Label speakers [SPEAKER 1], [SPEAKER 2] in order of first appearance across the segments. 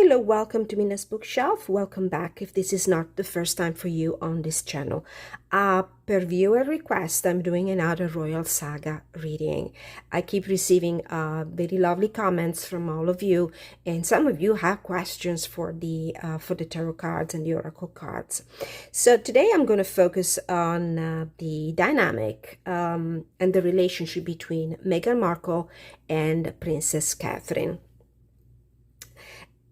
[SPEAKER 1] Hello, welcome to Mina's Bookshelf. Welcome back if this is not the first time for you on this channel. Per viewer request, I'm doing another Royal Saga reading. I keep receiving very lovely comments from all of you, and some of you have questions for the tarot cards and the oracle cards. So today I'm going to focus on the dynamic and the relationship between Meghan Markle and Princess Catherine.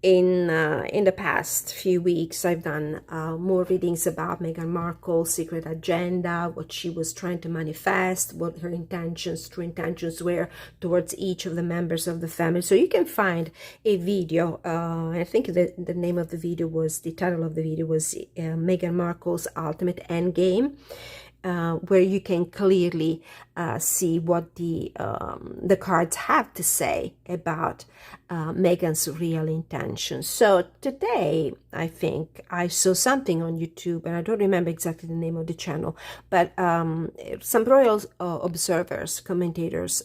[SPEAKER 1] In the past few weeks, I've done more readings about Meghan Markle's secret agenda, what she was trying to manifest, what her true intentions were towards each of the members of the family. So you can find a video, I think the name of the video was, the title of the video was Meghan Markle's Ultimate Endgame. Where you can clearly see what the cards have to say about Meghan's real intentions. So today, I think I saw something on YouTube, and I don't remember exactly the name of the channel, but some royal observers, commentators,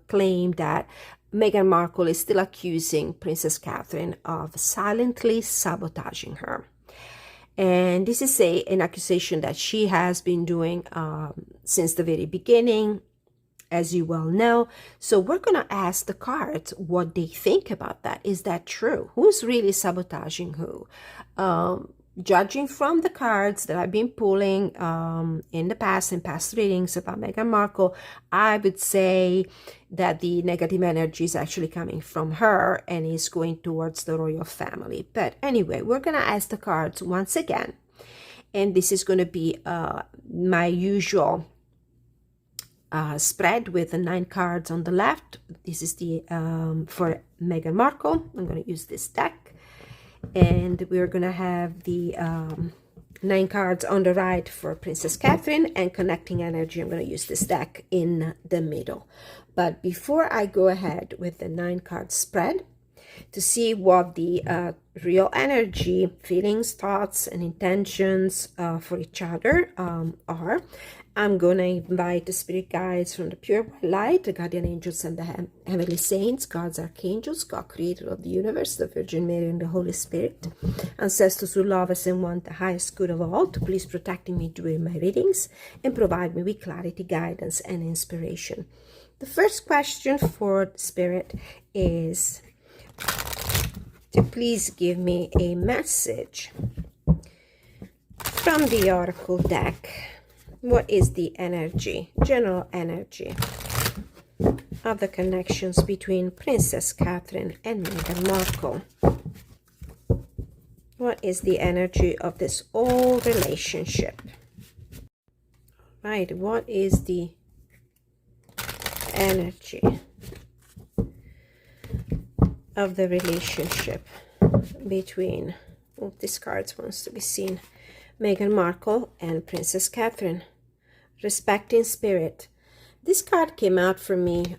[SPEAKER 1] claim that Meghan Markle is still accusing Princess Catherine of silently sabotaging her. And this is an accusation that she has been doing since the very beginning, as you well know. So we're going to ask the cards what they think about that. Is that true? Who's really sabotaging who? Judging from the cards that I've been pulling in the past, in past readings about Meghan Markle, I would say that the negative energy is actually coming from her and is going towards the royal family. But anyway, we're going to ask the cards once again. And this is going to be my usual spread with the 9 cards on the left. This is the for Meghan Markle. I'm going to use this deck. And we're going to have the 9 cards on the right for Princess Catherine, and connecting energy. I'm going to use this deck in the middle. But before I go ahead with the 9 card spread, to see what the real energy, feelings, thoughts, and intentions for each other are, I'm going to invite the spirit guides from the pure white light, the guardian angels and the heavenly saints, God's archangels, God creator of the universe, the Virgin Mary and the Holy Spirit, ancestors who love us and want the highest good of all, to please protecting me during my readings and provide me with clarity, guidance, and inspiration. The first question for spirit is to please give me a message from the oracle deck. What is the energy, general energy of the connections between Princess Catherine and Meghan Markle? What is the energy of this old relationship? Right, what is the energy of the relationship between, oh, this card wants to be seen, Meghan Markle and Princess Catherine? Respecting spirit. This card came out for me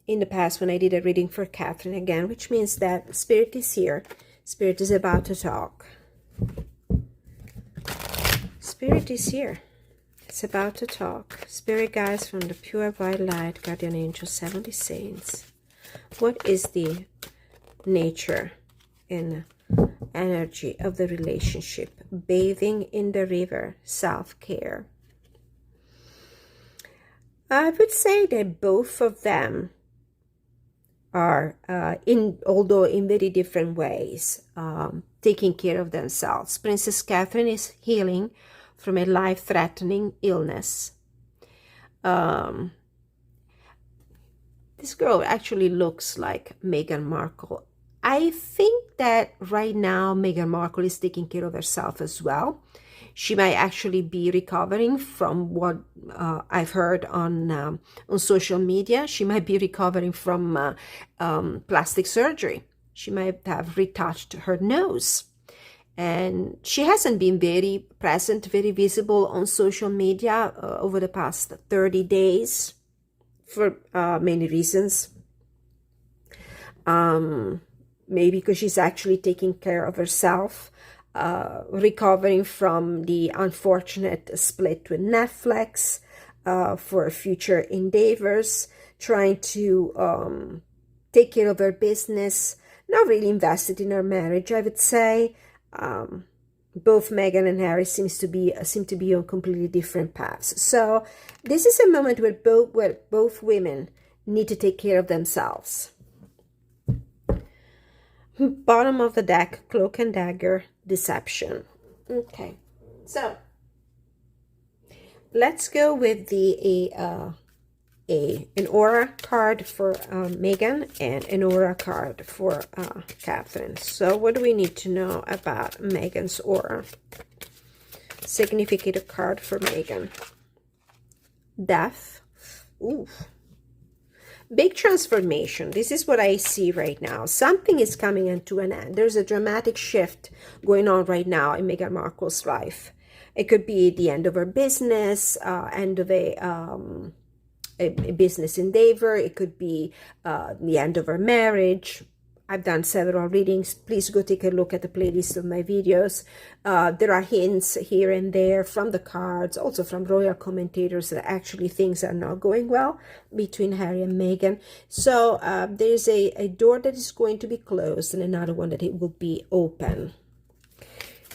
[SPEAKER 1] in the past when I did a reading for Catherine again, which means that spirit is here. Spirit is about to talk. Spirit is here. It's about to talk. Spirit guides from the pure white light, guardian angels, heavenly saints. What is the nature and energy of the relationship? Bathing in the river, self-care. I would say that both of them are, although in very different ways, taking care of themselves. Princess Catherine is healing from a life-threatening illness. This girl actually looks like Meghan Markle. I think that right now Meghan Markle is taking care of herself as well. She might actually be recovering from what I've heard on social media. She might be recovering from plastic surgery. She might have retouched her nose. And she hasn't been very present, very visible on social media over the past 30 days for many reasons. Maybe because she's actually taking care of herself, recovering from the unfortunate split with Netflix for future endeavors, trying to take care of her business, not really invested in her marriage, I would say. Both Meghan and Harry seem to be on completely different paths. So this is a moment where both women need to take care of themselves. Bottom of the deck, Cloak and Dagger, Deception. Okay, so let's go with an aura card for Meghan and an aura card for Catherine. So what do we need to know about Meghan's aura? Significant card for Meghan. Death. Ooh. Big transformation. This is what I see right now. Something is coming into an end. There's a dramatic shift going on right now in Meghan Markle's life. It could be the end of her business, end of a business endeavor. It could be the end of her marriage. I've done several readings. Please go take a look at the playlist of my videos. There are hints here and there from the cards, also from royal commentators, that actually things are not going well between Harry and Meghan. So there's a door that is going to be closed and another one that it will be open.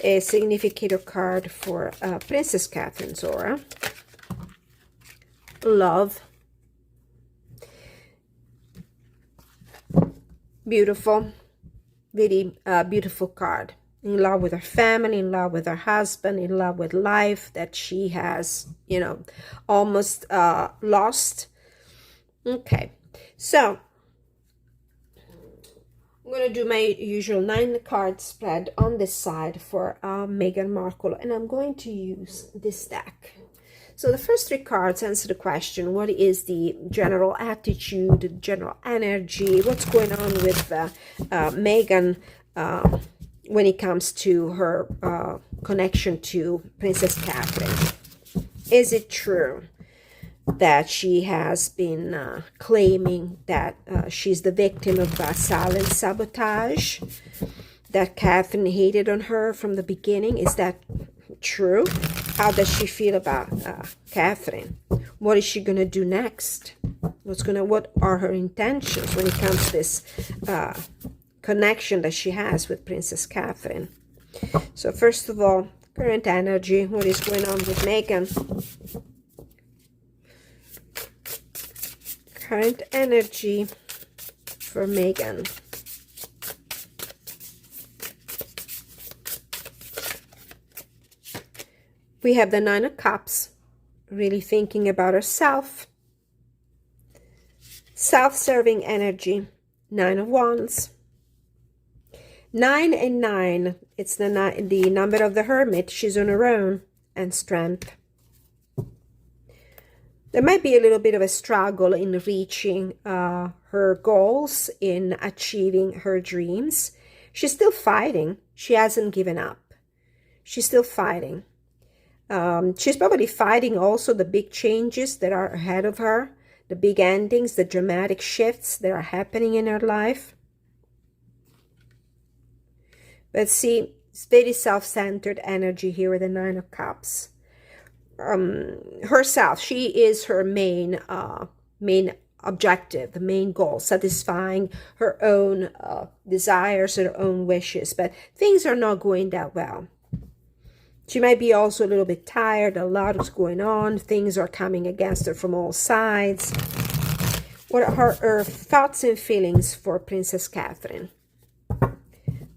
[SPEAKER 1] A significant card for Princess Catherine's aura. Love. Beautiful, really beautiful card. In love with her family, in love with her husband, in love with life that she has, you know, almost lost. Okay, so I'm going to do my usual 9-card spread on this side for Meghan Markle, and I'm going to use this deck. So the first 3 cards answer the question, what is the general attitude, the general energy, what's going on with Meghan when it comes to her connection to Princess Catherine. Is it true that she has been claiming that she's the victim of silent sabotage, that Catherine hated on her from the beginning? Is that true? How does she feel about Catherine? What is she gonna do next? What are her intentions when it comes to this connection that she has with Princess Catherine? So first of all, current energy. What is going on with Meghan? Current energy for Meghan. We have the 9 of Cups, really thinking about herself. Self-serving energy, 9 of Wands. 9 and 9, it's the number of the Hermit. She's on her own, and strength. There might be a little bit of a struggle in reaching her goals, in achieving her dreams. She's still fighting. She hasn't given up. She's still fighting. She's probably fighting also the big changes that are ahead of her, the big endings, the dramatic shifts that are happening in her life. But see, it's very self-centered energy here with the 9 of Cups. Herself, she is her main objective, the main goal, satisfying her own desires, her own wishes. But things are not going that well. She might be also a little bit tired. A lot is going on. Things are coming against her from all sides. What are her thoughts and feelings for Princess Catherine?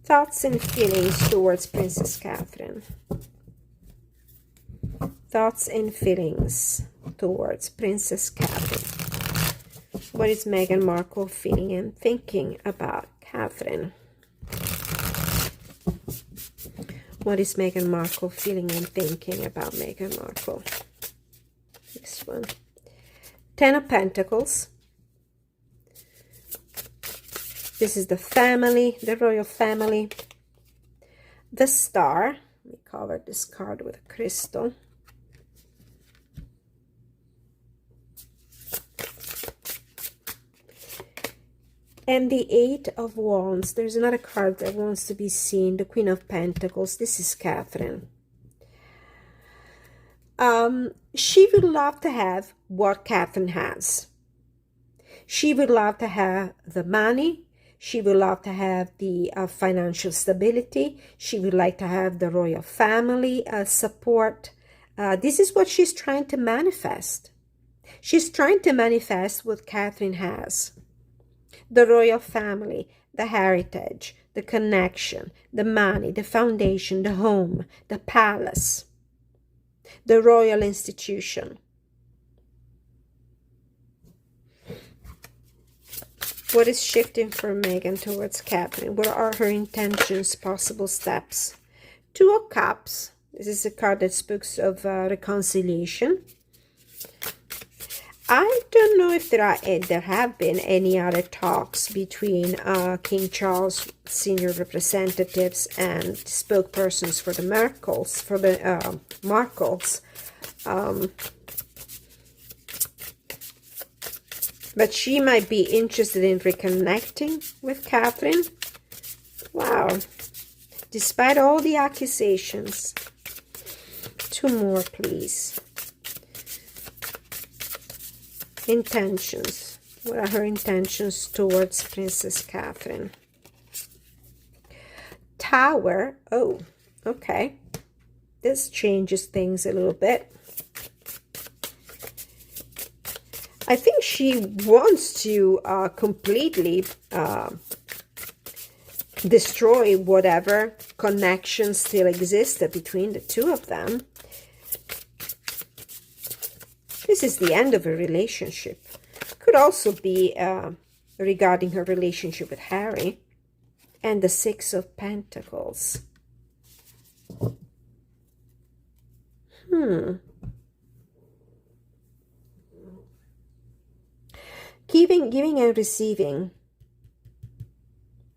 [SPEAKER 1] Thoughts and feelings towards Princess Catherine. Thoughts and feelings towards Princess Catherine. What is Meghan Markle feeling and thinking about Catherine? What is Meghan Markle feeling and thinking about Meghan Markle? This one. 10 of Pentacles. This is the family, the royal family. The Star. We covered this card with a crystal. And the 8 of Wands. There's another card that wants to be seen. The Queen of Pentacles. This is Catherine. She would love to have what Catherine has. She would love to have the money. She would love to have the financial stability. She would like to have the royal family support. This is what she's trying to manifest. She's trying to manifest what Catherine has. The royal family, the heritage, the connection, the money, the foundation, the home, the palace, the royal institution. What is shifting for Meghan towards Catherine? What are her intentions, possible steps? Two of Cups. This is a card that speaks of reconciliation. I don't know if there have been any other talks between King Charles senior representatives and spokespersons for the Markles. But she might be interested in reconnecting with Catherine. Wow. Despite all the accusations. Two more, please. Intentions. What are her intentions towards Princess Catherine? Tower. Oh, okay. This changes things a little bit. I think she wants to completely destroy whatever connection still existed between the two of them. This is the end of a relationship. Could also be regarding her relationship with Harry. And the Six of Pentacles. Giving and receiving.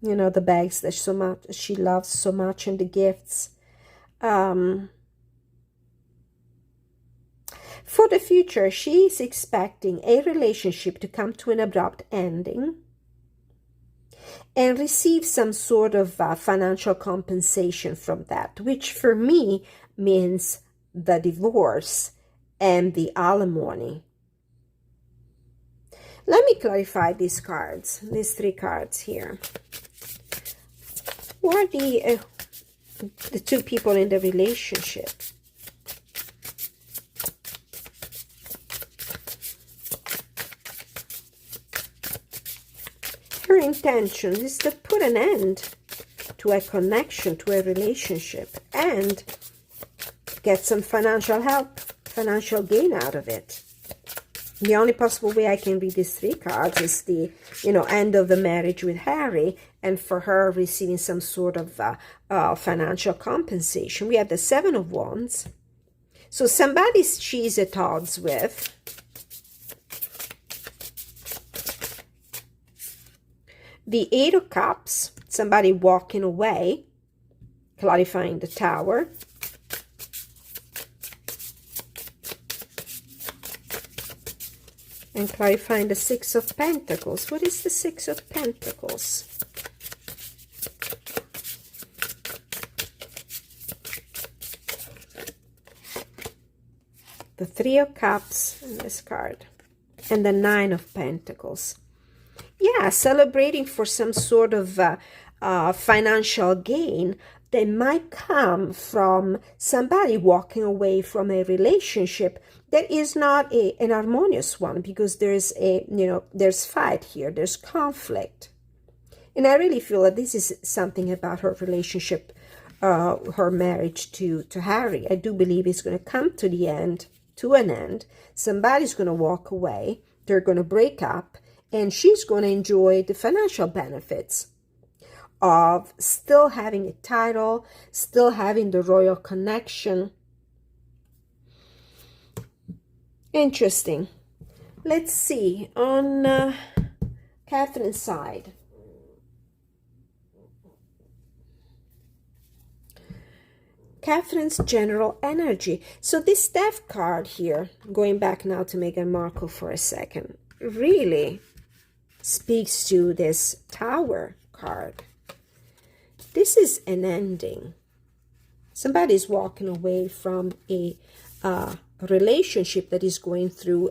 [SPEAKER 1] You know, the bags that she loves so much, and the gifts. For the future, she is expecting a relationship to come to an abrupt ending and receive some sort of financial compensation from that, which for me means the divorce and the alimony. Let me clarify these cards, these three cards here. Who are the two people in the relationship? Her intention is to put an end to a connection, to a relationship, and get some financial help, financial gain out of it. The only possible way I can read these three cards is the, end of the marriage with Harry, and for her receiving some sort of financial compensation. We have the Seven of Wands. So somebody she's at odds with. The Eight of Cups, somebody walking away, clarifying the Tower. And clarifying the Six of Pentacles. What is the Six of Pentacles? The Three of Cups in this card. And the Nine of Pentacles. Yeah, celebrating for some sort of financial gain that might come from somebody walking away from a relationship that is not an harmonious one, because there's there's fight here, there's conflict. And I really feel that this is something about her relationship, her marriage to Harry. I do believe it's going to come to an end. Somebody's going to walk away, they're going to break up, and she's going to enjoy the financial benefits of still having a title, still having the royal connection. Interesting. Let's see on Catherine's side. Catherine's general energy. So this Death card here, going back now to Meghan Markle for a second, really speaks to this Tower card. This is an ending. Somebody's walking away from a relationship that is going through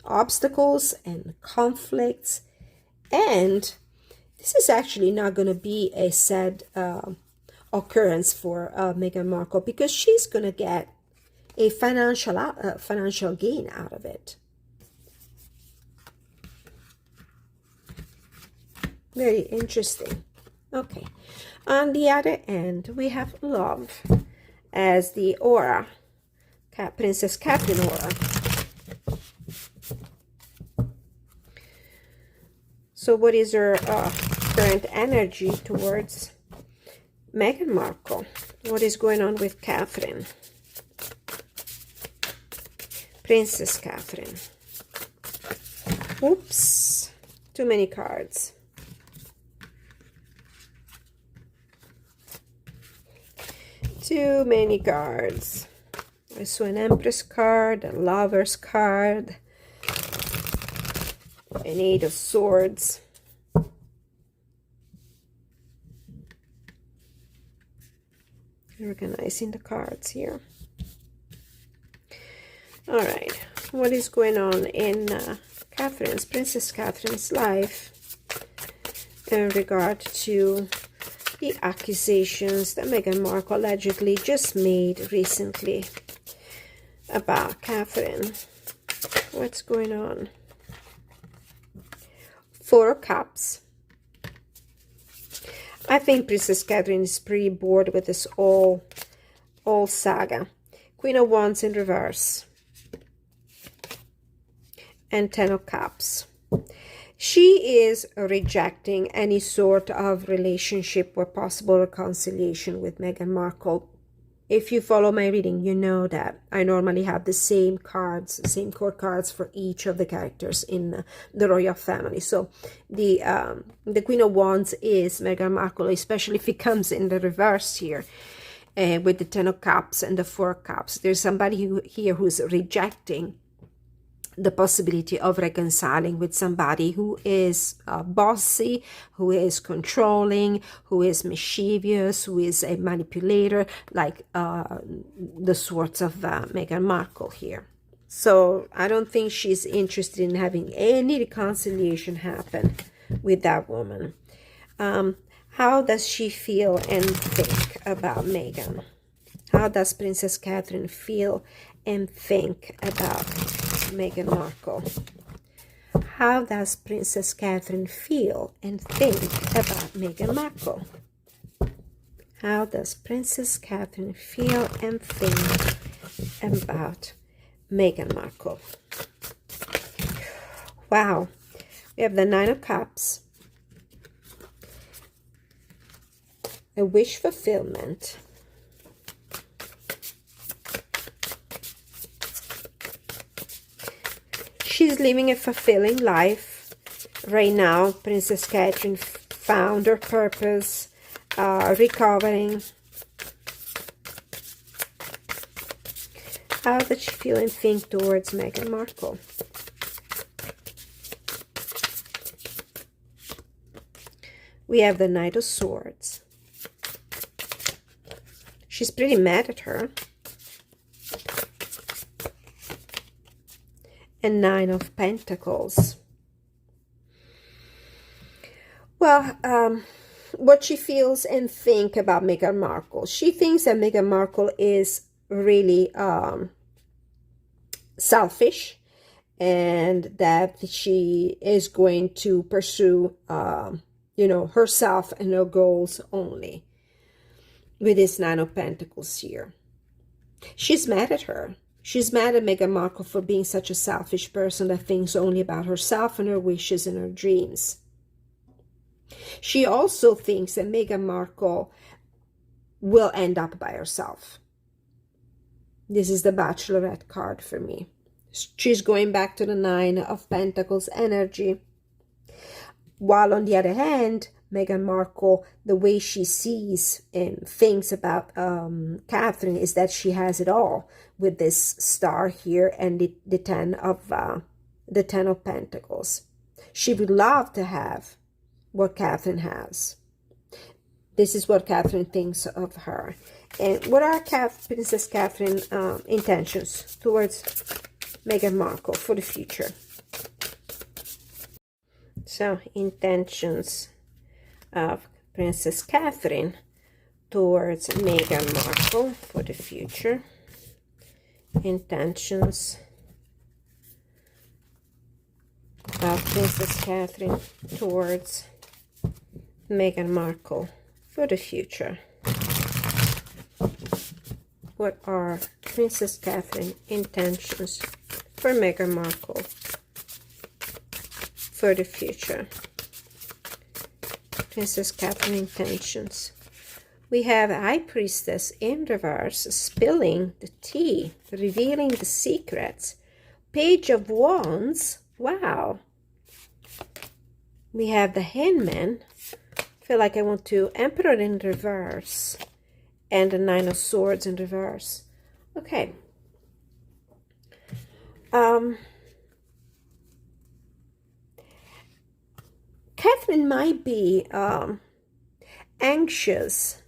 [SPEAKER 1] obstacles and conflicts, and This is actually not going to be a sad occurrence for Meghan Markle, because she's going to get a financial gain out of it. Very interesting. Okay. On the other end, we have love as the aura, Princess Catherine aura. So what is her current energy towards Meghan Markle? What is going on with Catherine? Princess Catherine. Oops, too many cards. Too many cards. I saw an Empress card, a Lover's card, an Eight of Swords. Organizing the cards here. All right, what is going on in Princess Catherine's life in regard to the accusations that Meghan Markle allegedly just made recently about Catherine? What's going on? Four of Cups. I think Princess Catherine is pretty bored with this all saga. Queen of Wands in reverse. And Ten of Cups. She is rejecting any sort of relationship or possible reconciliation with Meghan Markle. If you follow my reading, you know that I normally have the same cards, same court cards for each of the characters in the royal family. So the Queen of Wands is Meghan Markle, especially if it comes in the reverse here with the Ten of Cups and the Four of Cups. There's somebody here who's rejecting the possibility of reconciling with somebody who is bossy, who is controlling, who is mischievous, who is a manipulator, like the sorts of Meghan Markle here. So I don't think she's interested in having any reconciliation happen with that woman. How does she feel and think about Meghan? How does Princess Catherine feel and think about Meghan Markle? How does Princess Catherine feel and think about Meghan Markle? How does Princess Catherine feel and think about Meghan Markle? Wow. We have the Nine of Cups. A wish fulfillment. She's living a fulfilling life right now. Princess Catherine found her purpose, recovering. How does she feel and think towards Meghan Markle? We have the Knight of Swords. She's pretty mad at her. And Nine of Pentacles. Well, what she feels and think about Meghan Markle. She thinks that Meghan Markle is really selfish, and that she is going to pursue, herself and her goals only. With this Nine of Pentacles here. She's mad at her. She's mad at Meghan Markle for being such a selfish person that thinks only about herself and her wishes and her dreams. She also thinks that Meghan Markle will end up by herself. This is the Bachelorette card for me. She's going back to the Nine of Pentacles energy. While on the other hand, Meghan Markle, the way she sees and thinks about Catherine is that she has it all with this star here and the Ten of Pentacles. She would love to have what Catherine has. This is what Catherine thinks of her. And what are Princess Catherine intentions towards Meghan Markle for the future? So, intentions of Princess Catherine towards Meghan Markle for the future. Intentions of Princess Catherine towards Meghan Markle for the future. What are Princess Catherine intentions for Meghan Markle for the future? Princess Catherine intentions. We have High Priestess in reverse, spilling the tea, revealing the secrets. Page of Wands. Wow. We have the Hangman. I feel like I want to. Emperor in reverse. And the Nine of Swords in reverse. Okay. Catherine might be anxious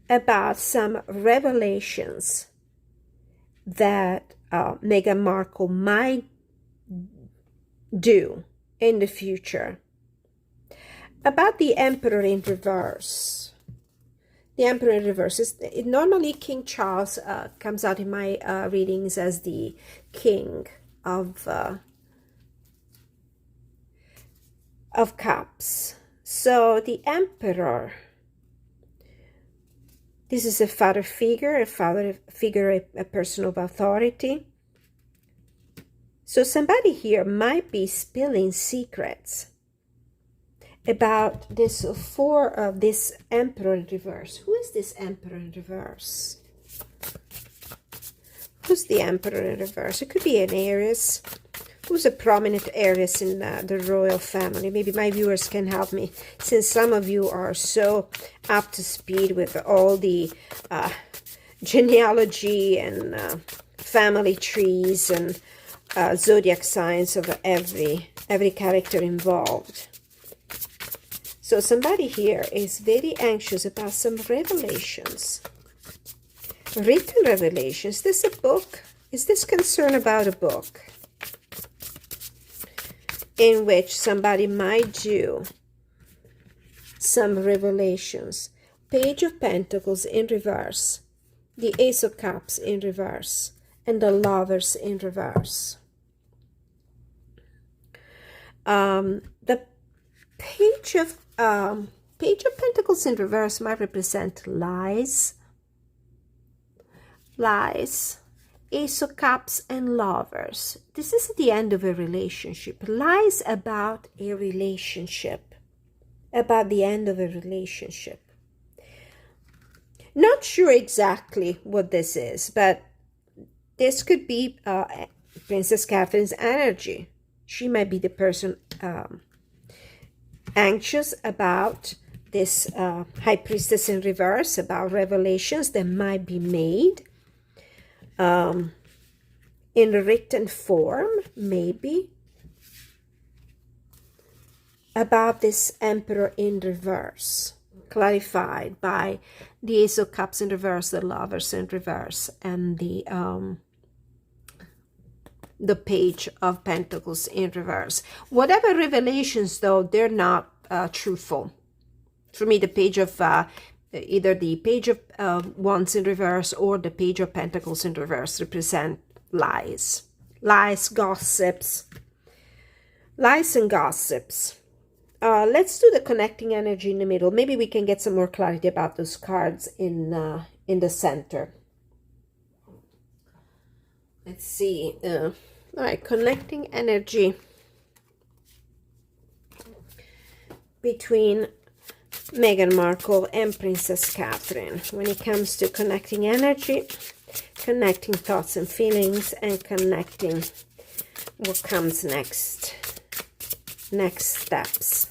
[SPEAKER 1] about some revelations that Meghan Markle might do in the future. About the Emperor in reverse. The Emperor in reverse is normally King Charles comes out in my readings as the King of Cups. So the Emperor, this is a father figure, a person of authority. So somebody here might be spilling secrets about this this Emperor in reverse. Who is this Emperor in reverse? Who's the Emperor in reverse? It could be an Aries. Who's a prominent Aries in the royal family? Maybe my viewers can help me, since some of you are so up to speed with all the genealogy and family trees and zodiac signs of every character involved. So somebody here is very anxious about some revelations. Written revelations. Is this a book? Is this concern about a book in which somebody might do some revelations? Page of Pentacles in reverse. The Ace of Cups in reverse. And the Lovers in reverse. The Page of Pentacles in reverse might represent lies. Ace of Cups and Lovers. This is the end of a relationship. Lies about a relationship. About the end of a relationship. Not sure exactly what this is, but this could be Princess Catherine's energy. She might be the person anxious about this High Priestess in reverse, about revelations that might be made in written form, maybe, about this Emperor in reverse, clarified by the Ace of Cups in reverse, the Lovers in reverse, and the Page of Pentacles in reverse. Whatever revelations, though, they're not truthful. For me, the Page of either the Page of Wands in reverse or the Page of Pentacles in reverse represent lies, gossips, lies and gossips. Let's do the connecting energy in the middle. Maybe we can get some more clarity about those cards in the center. Let's see. All right, connecting energy between Meghan Markle and Princess Catherine. When it comes to connecting energy, connecting thoughts and feelings, and connecting what comes next steps.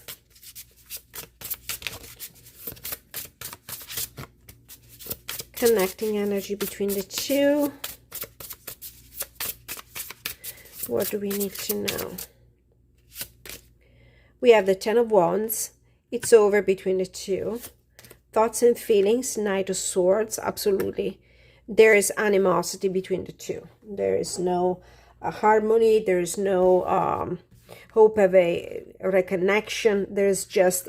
[SPEAKER 1] Connecting energy between the two. What do we need to know? We have the Ten of Wands. It's over between the two. Thoughts and feelings, Knight of Swords, absolutely. There is animosity between the two. There is no harmony. There is no hope of a reconnection. There's just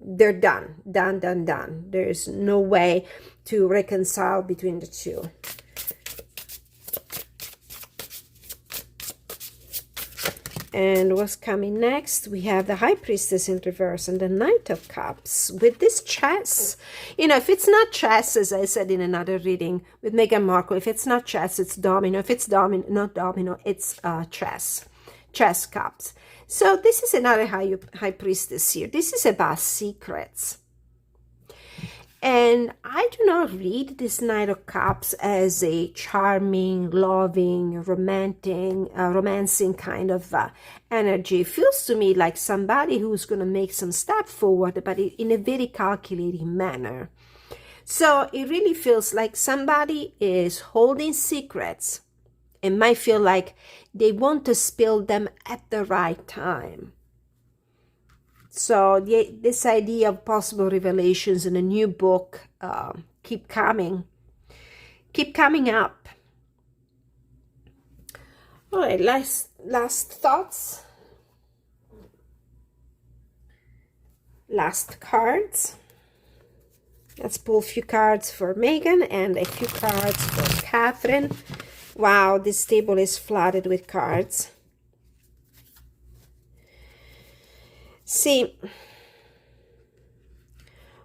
[SPEAKER 1] they're done. There's no way to reconcile between the two. And what's coming next? We have the High Priestess in reverse and the Knight of Cups. With this chess, you know, if it's not chess, as I said in another reading with Meghan Markle, if it's not chess, it's domino. If it's not domino, it's chess. Chess cups. So this is another high priestess here. This is about secrets. And I do not read this Knight of Cups as a charming, loving, romancing kind of energy. It feels to me like somebody who's going to make some step forward, but in a very calculating manner. So it really feels like somebody is holding secrets and might feel like they want to spill them at the right time. So this idea of possible revelations in a new book keep coming up. All right, last thoughts, last cards. Let's pull a few cards for Meghan and a few cards for Catherine. Wow, this table is flooded with cards. See,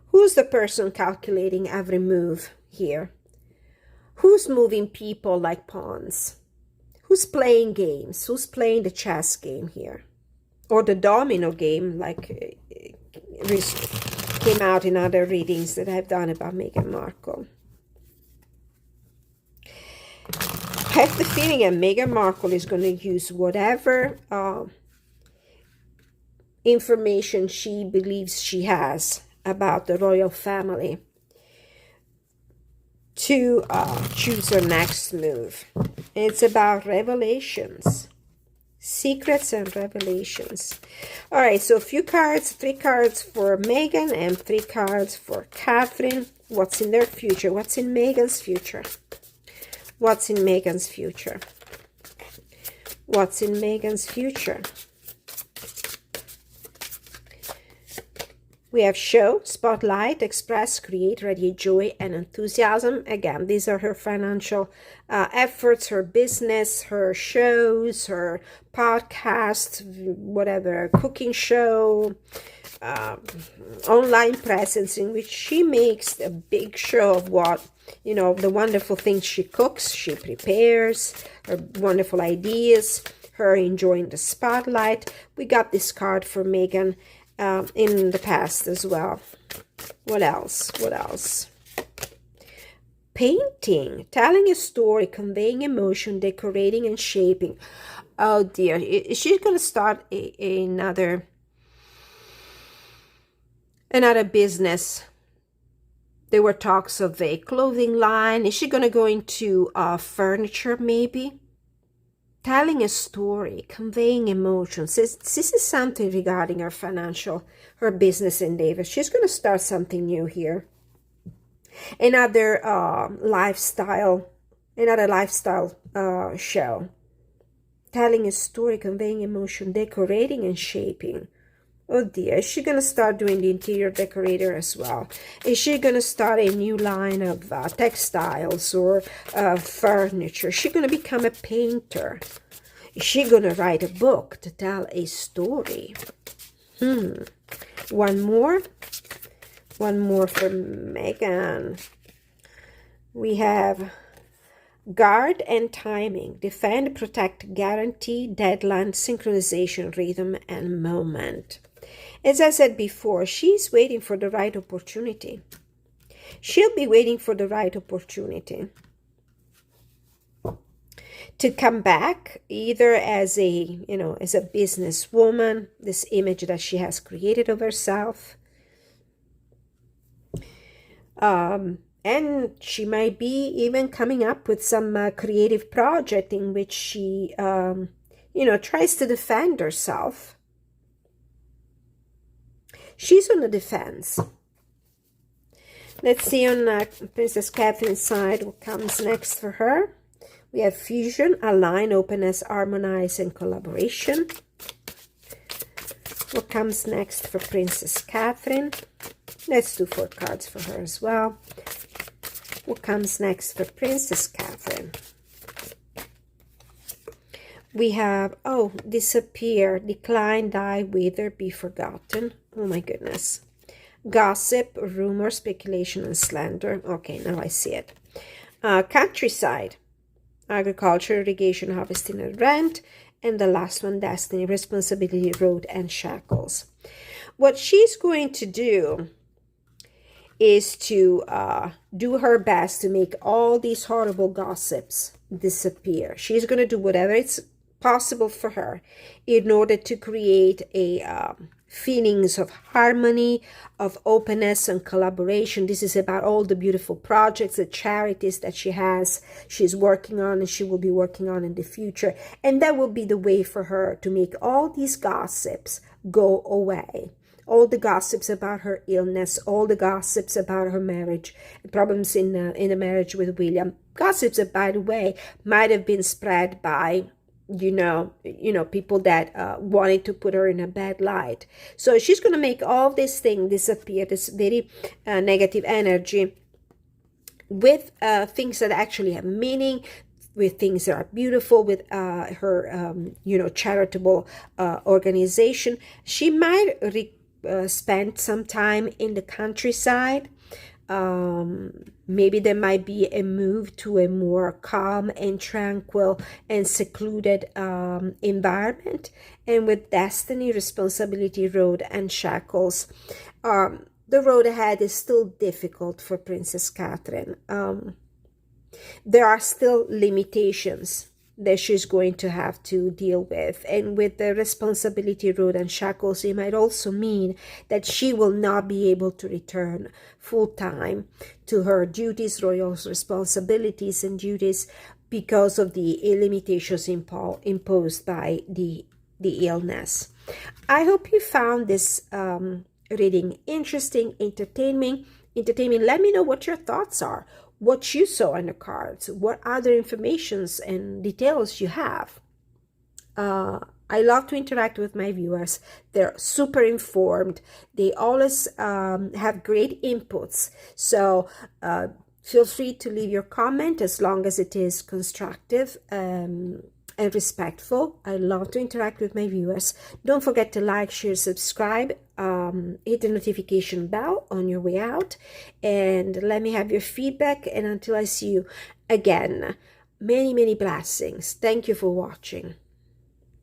[SPEAKER 1] who's the person calculating every move here? Who's moving people like pawns? Who's playing games? Who's playing the chess game here? Or the domino game, like came out in other readings that I've done about Meghan Markle. I have the feeling that Meghan Markle is going to use whatever information she believes she has about the royal family to choose her next move. It's about revelations, secrets and revelations. All right, so a few cards, 3 cards for Meghan and 3 cards for Catherine. What's in their future? What's in Meghan's future? What's in Meghan's future? What's in Meghan's future? We have show, spotlight, express, create, radiate joy and enthusiasm. Again, these are her financial efforts, her business, her shows, her podcast, whatever, cooking show, online presence in which she makes a big show of what, you know, the wonderful things she cooks, she prepares, her wonderful ideas, her enjoying the spotlight. We got this card for Meghan in the past as well. What else? What else? Painting, telling a story, conveying emotion, decorating and shaping. Oh dear, she's going to start another business. There were talks of a clothing line. Is she going to go into furniture maybe? Telling a story, conveying emotions. This is something regarding her business endeavors. She's going to start something new here. Another lifestyle show. Telling a story, conveying emotion, decorating and shaping. Oh dear, is she going to start doing the interior decorator as well? Is she going to start a new line of textiles or furniture? Is she going to become a painter? Is she going to write a book to tell a story? One more for Meghan. We have guard and timing, defend, protect, guarantee, deadline, synchronization, rhythm, and moment. As I said before, she's waiting for the right opportunity. She'll be waiting for the right opportunity to come back, either as a businesswoman, this image that she has created of herself. And she might be even coming up with some creative project in which she, tries to defend herself. She's on the defense. Let's see on Princess Catherine's side what comes next for her. We have fusion, align, openness, harmonize, and collaboration. What comes next for Princess Catherine? Let's do 4 cards for her as well. What comes next for Princess Catherine? We have, oh, disappear, decline, die, wither, be forgotten. Oh my goodness. Gossip, rumor, speculation, and slander. Okay, now I see it. Countryside, agriculture, irrigation, harvesting, and rent. And the last one, destiny, responsibility, road, and shackles. What she's going to do is to do her best to make all these horrible gossips disappear. She's going to do whatever it's possible for her in order to create a feelings of harmony, of openness and collaboration. This is about all the beautiful projects, the charities that she's working on, and she will be working on in the future. And that will be the way for her to make all these gossips go away. All the gossips about her illness, all the gossips about her marriage, problems in the marriage with William. Gossips that, by the way, might have been spread by people that wanted to put her in a bad light. So she's going to make all this thing disappear, this very negative energy, with things that actually have meaning, with things that are beautiful, with her, charitable organization. She might spend some time in the countryside. Maybe there might be a move to a more calm and tranquil and secluded environment. And with destiny, responsibility, road, and shackles, the road ahead is still difficult for Princess Catherine. There are still limitations that she's going to have to deal with. And with the responsibility, road, and shackles, it might also mean that she will not be able to return full-time to her duties, royal responsibilities and duties, because of the limitations imposed by the illness. I hope you found this reading interesting, entertaining. Let me know what your thoughts are, what you saw in the cards, what other informations and details you have. I love to interact with my viewers. They're super informed. They always have great inputs. So feel free to leave your comment, as long as it is constructive and respectful. I love to interact with my viewers. Don't forget to like, share, subscribe, hit the notification bell on your way out, and let me have your feedback. And until I see you again, many blessings. Thank you for watching.